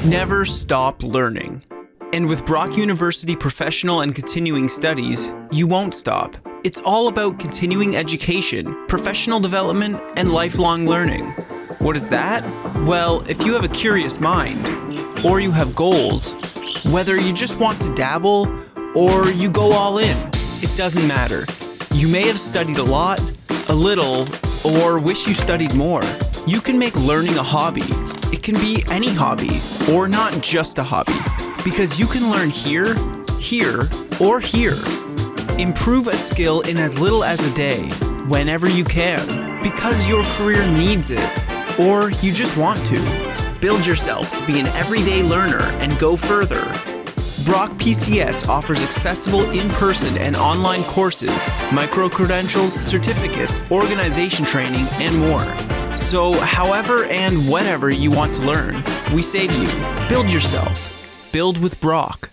Never stop learning. And with Brock University Professional and Continuing Studies, you won't stop. It's all about continuing education, professional development, and lifelong learning. What is that? Well, if you have a curious mind, or you have goals, whether you just want to dabble, or you go all in, it doesn't matter. You may have studied a lot, a little, or wish you studied more. You can make learning a hobby. It can be any hobby, or not just a hobby, because you can learn here, here, or here. Improve a skill in as little as a day, whenever you can, because your career needs it, or you just want to. Build yourself to be an everyday learner and go further. Brock PCS offers accessible in-person and online courses, micro-credentials, certificates, organization training, and more. So however and whenever you want to learn, we say to you, build yourself. Build with Brock.